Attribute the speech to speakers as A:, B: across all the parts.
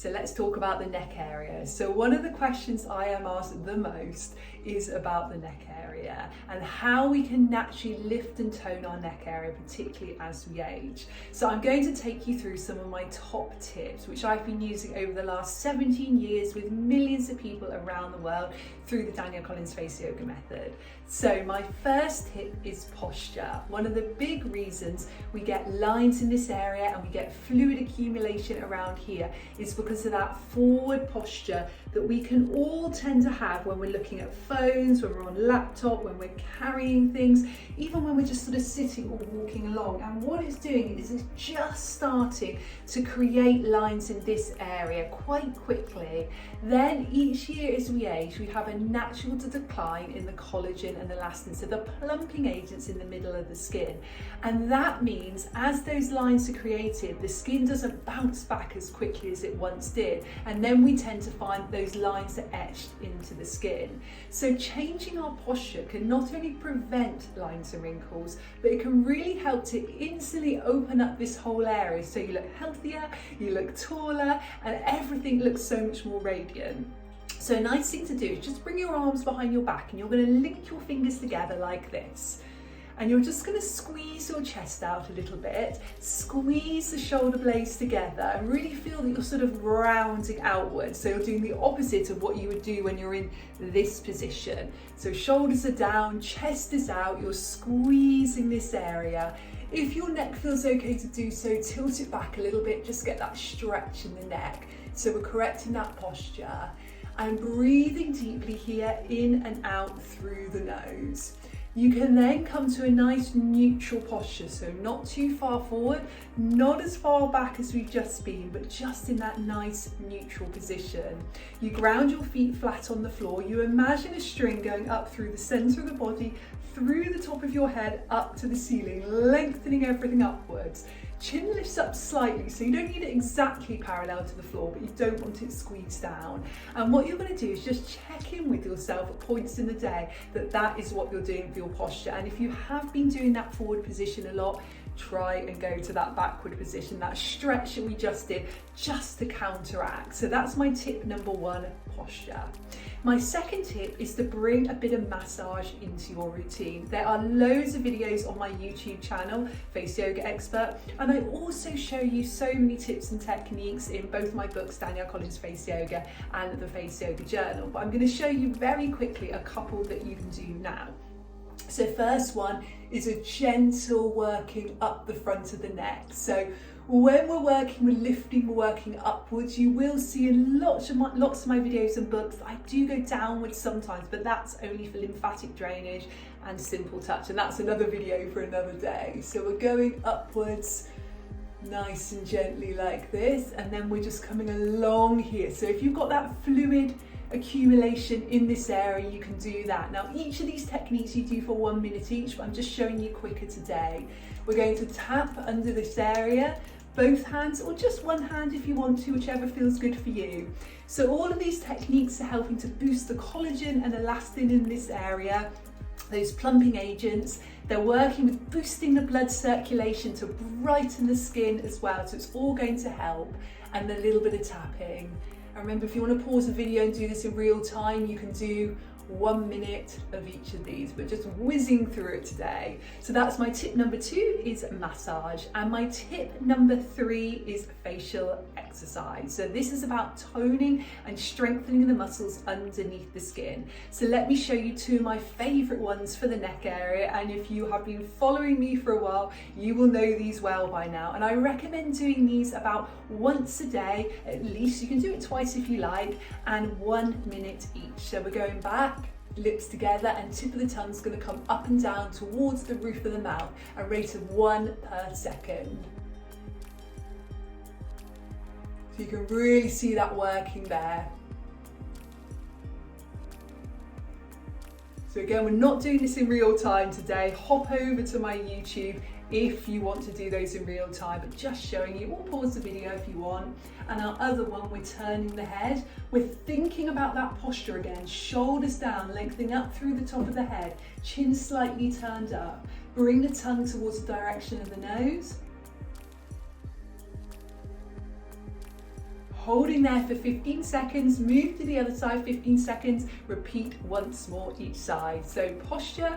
A: So let's talk about the neck area. So one of the questions I am asked the most is about the neck area and how we can naturally lift and tone our neck area, particularly as we age. So I'm going to take you through some of my top tips, which I've been using over the last 17 years with millions of people around the world through the Danielle Collins Face Yoga method. So my first tip is posture. One of the big reasons we get lines in this area and we get fluid accumulation around here is because of that forward posture that we can all tend to have when we're looking at phones, when we're on laptop, when we're carrying things, even when we're just sort of sitting or walking along. And what it's doing is it's just starting to create lines in this area quite quickly. Then each year as we age, we have a natural decline in the collagen and elastin, so the plumping agents in the middle of the skin. And that means as those lines are created, the skin doesn't bounce back as quickly as it once did. And then we tend to find those lines are etched into the skin. So changing our posture can not only prevent lines and wrinkles, but it can really help to instantly open up this whole area. So you look healthier, you look taller, and everything looks so much more radiant. So a nice thing to do is just bring your arms behind your back and you're going to link your fingers together like this. And you're just going to squeeze your chest out a little bit, squeeze the shoulder blades together and really feel that you're sort of rounding outwards. So you're doing the opposite of what you would do when you're in this position. So shoulders are down, chest is out, you're squeezing this area. If your neck feels okay to do so, tilt it back a little bit, just get that stretch in the neck. So we're correcting that posture. And breathing deeply here, in and out through the nose. You can then come to a nice neutral posture, so not too far forward, not as far back as we've just been, but just in that nice neutral position. You ground your feet flat on the floor. You imagine a string going up through the center of the body, through the top of your head, up to the ceiling, lengthening everything upwards. Chin lifts up slightly, so you don't need it exactly parallel to the floor, but you don't want it squeezed down. And what you're going to do is just check in with yourself at points in the day that that is what you're doing for your posture. And if you have been doing that forward position a lot, try and go to that backward position, that stretch that we just did, just to counteract. So that's my tip number one, posture. My second tip is to bring a bit of massage into your routine. There are loads of videos on my YouTube channel, Face Yoga Expert, and I also show you so many tips and techniques in both my books, Danielle Collins Face Yoga and the Face Yoga Journal. But I'm going to show you very quickly a couple that you can do now. So first one is a gentle working up the front of the neck. So when we're working with lifting, we're working upwards. You will see in lots of my videos and books, I do go downwards sometimes, but that's only for lymphatic drainage and simple touch. And that's another video for another day. So we're going upwards, nice and gently like this. And then we're just coming along here. So if you've got that fluid accumulation in this area, you can do that. Now each of these techniques you do for 1 minute each, but I'm just showing you quicker today. We're going to tap under this area, both hands or just one hand if you want to, whichever feels good for you. So all of these techniques are helping to boost the collagen and elastin in this area, those plumping agents. They're working with boosting the blood circulation to brighten the skin as well, so it's all going to help. And a little bit of tapping. And remember, if you want to pause the video and do this in real time, you can do 1 minute of each of these, but just whizzing through it today. So that's my tip number 2 is massage. And my tip number 3 is facial exercise. So this is about toning and strengthening the muscles underneath the skin. So let me show you 2 of my favorite ones for the neck area. And if you have been following me for a while, you will know these well by now. And I recommend doing these about once a day, at least. You can do it twice if you like, and 1 minute each. So we're going back, lips together, and tip of the tongue's going to come up and down towards the roof of the mouth, a rate of 1 per second. So you can really see that working there. So again, we're not doing this in real time today. Hop over to my YouTube if you want to do those in real time, but just showing you, or pause the video if you want. And our other one, we're turning the head. We're thinking about that posture again, shoulders down, lengthening up through the top of the head, chin slightly turned up. Bring the tongue towards the direction of the nose. holding there for 15 seconds, move to the other side 15 seconds, repeat once more each side. So posture,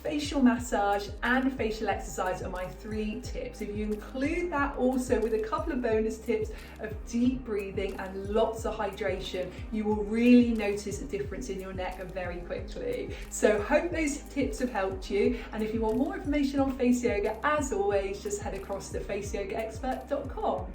A: facial massage and facial exercise are my 3 tips. If you include that also with a couple of bonus tips of deep breathing and lots of hydration, you will really notice a difference in your neck very quickly. So hope those tips have helped you, and if you want more information on face yoga, as always, just head across to faceyogaexpert.com.